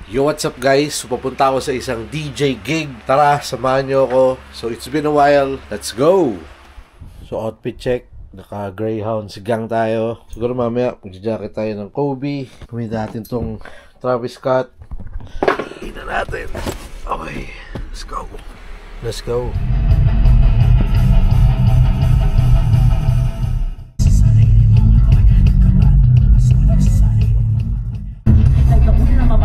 Yo, what's up guys? So, papunta ako sa isang DJ gig. Tara, samahan nyo ako. So, it's been a while. Let's go! So, outfit check. Naka-Greyhound sigang tayo. Siguro mamaya, mag-jacket tayo ng Kobe. Kumita natin tong Travis Scott. Tingnan natin. Okay, let's go. Let's go. Oh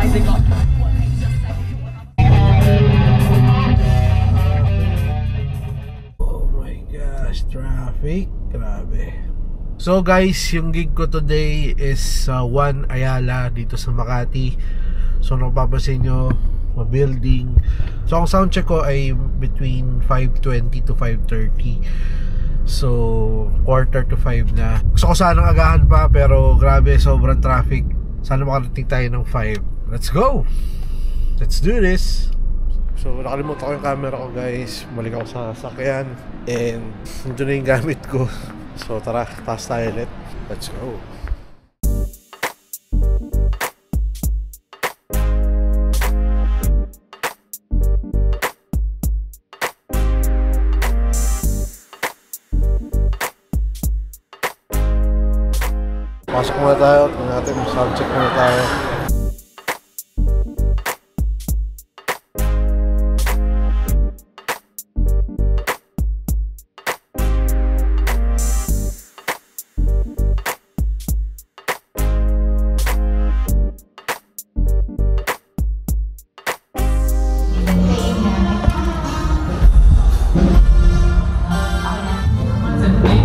my gosh, traffic. Grabe. So guys, yung gig ko today is One Ayala dito sa Makati. So napapansin nyo, building. So ang sound check ko ay between 5:20 to 5:30. So quarter to 5 na. Gusto ko sanang agahan pa pero grabe, sobrang traffic. Sana makarating tayo ng 5. Let's go! Let's do this! So nakalimutan ko yung camera ko guys. Balik ako sa sasakyan. And nandun na yung gamit ko. So tara, taas tayo ulit. Let's go! Pasok muna tayo. Tingnan natin, subject muna tayo.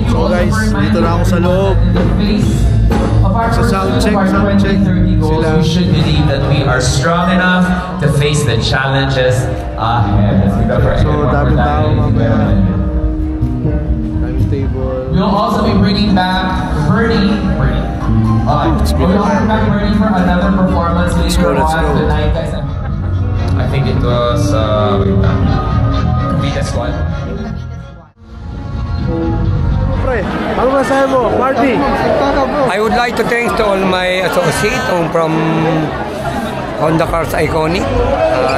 So guys, dito na ako sa loob. So sound check sila. We should believe that we are strong enough to face the challenges ahead. So daming tao mamaya. Daming table. We'll also be bringing back Bernie. We'll bring back Bernie for another performance later on tonight, guys. I think it was Vita Squad. Ano masahe mo? Marty? I would like to thank to all my associates from Honda Cars Iconic.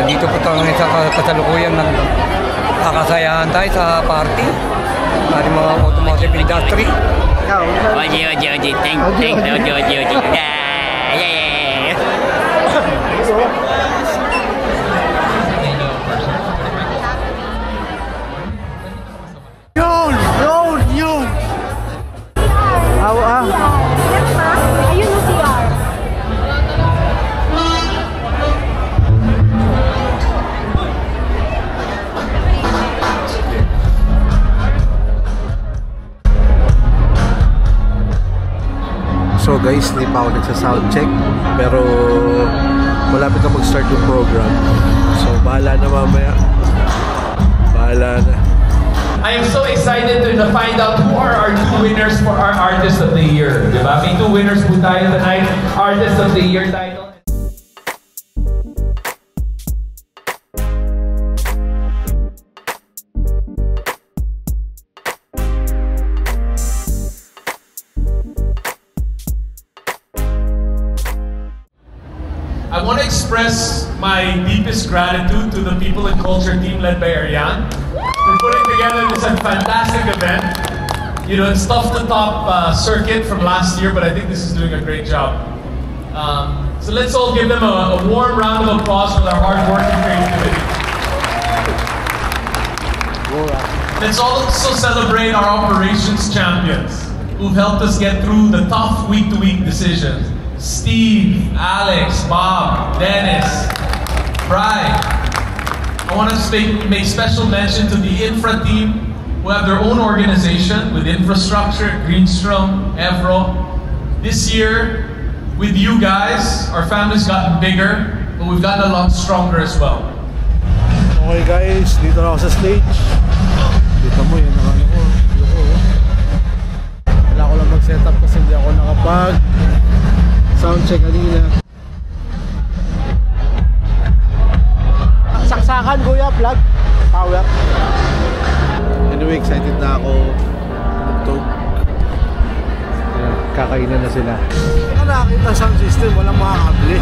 Dito po tayo sa kasalukuyan ng kakasayahan tayo sa party. Ating mga automotive industry. Oji, thank Oji. Yeah. Yun! Ayun yung CR. So guys, hindi pa ako nagsa-sound check. Pero malapit na mag-start yung program. So bahala na mamaya. Bahala na. I am so excited to find out who are our two winners for our Artist of the Year. Diba? May two winners po tayo tonight. Artist of the Year title. I want to express my deepest gratitude to the People and Culture team led by Ariane for putting together this fantastic event. You know, it's tough to top Circuit from last year, but I think this is doing a great job. So let's all give them a warm round of applause for their hard work and creativity. Let's also celebrate our operations champions who've helped us get through the tough week-to-week decisions. Steve, Alex, Bob, Dennis, Brian. I want to make special mention to the infra team who have their own organization with infrastructure, Greenstrom, Evro. This year, with you guys, our family's gotten bigger, but we've gotten a lot stronger as well. Okay guys, dito na ako sa stage. Dito mo yun, wala ko lang mag-setup kasi hindi ako nakapag sound check kanina. Saksakan kuya, plug, power. Anyway, excited na ako. Tugtog. Kakainan na sila. Nakakita sound system, walang makakabili.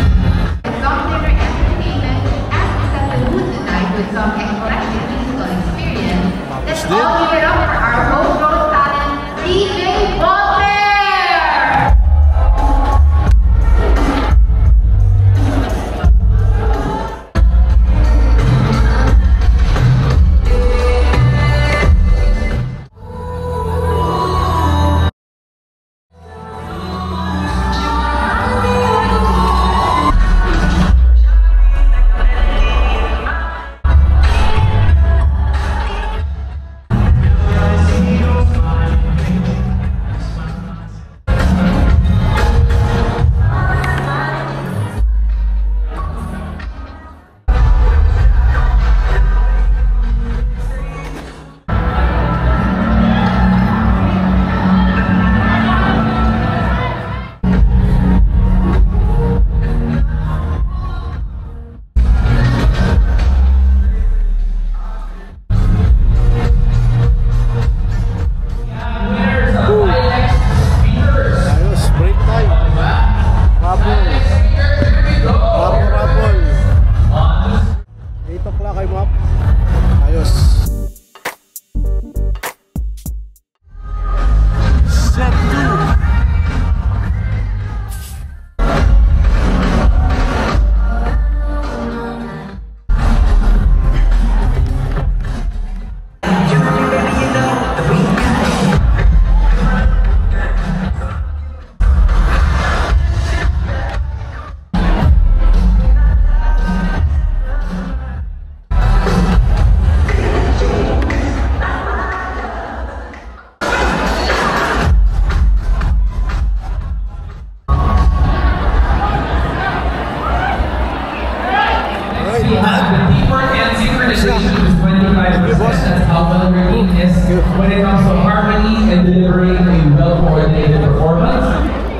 when it comes to harmony and delivering a well-coordinated performance.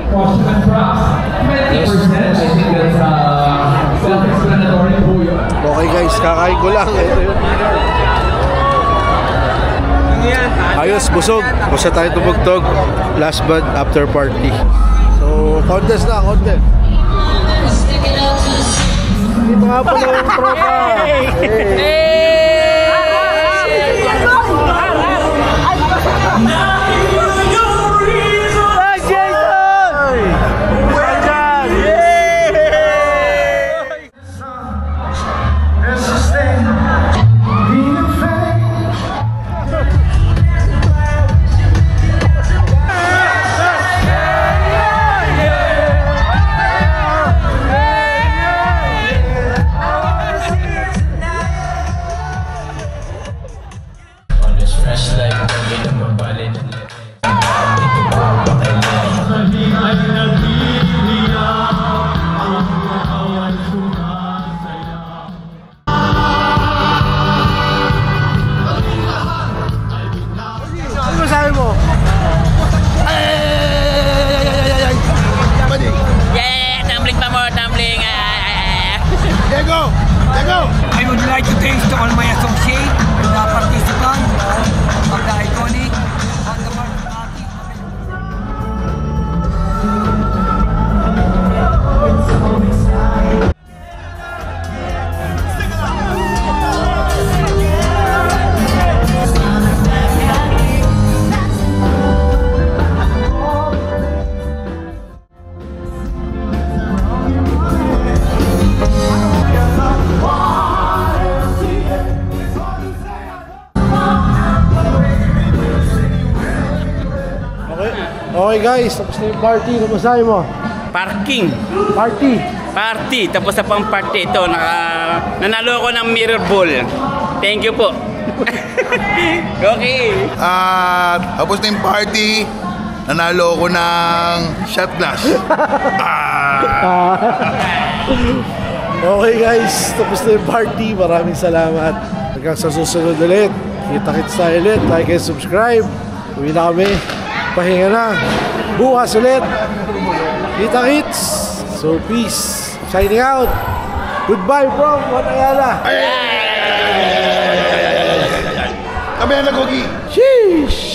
Costume and props, 20%. I think that's self-explanatory po yun. Okay guys, kakain ko lang. Ito yun. Ayos, busog. Tapos na tayo tumugtog. Last band after party. So, contest na, contest. Dito nga pala yung tropa. I would like to thank to all my associates and the participants of the Iconic on the party. Okay guys, tapos na yung party. Kamustahin mo? Parking. Party. Tapos sa pang party ito, nanalo ako ng mirror ball. Thank you po. Okay. Tapos na yung party, nanalo ako ng shot glass. Okay guys, tapos na yung party. Maraming salamat. Hanggang sa susunod ulit. Kita-kits tayo ulit. Like and subscribe. Uwi na kami. Pahinga na. Bukas ulit. Kita-kits. So peace. Signing out. Goodbye from Juan Ayala. Kami na Gogi. Sheesh.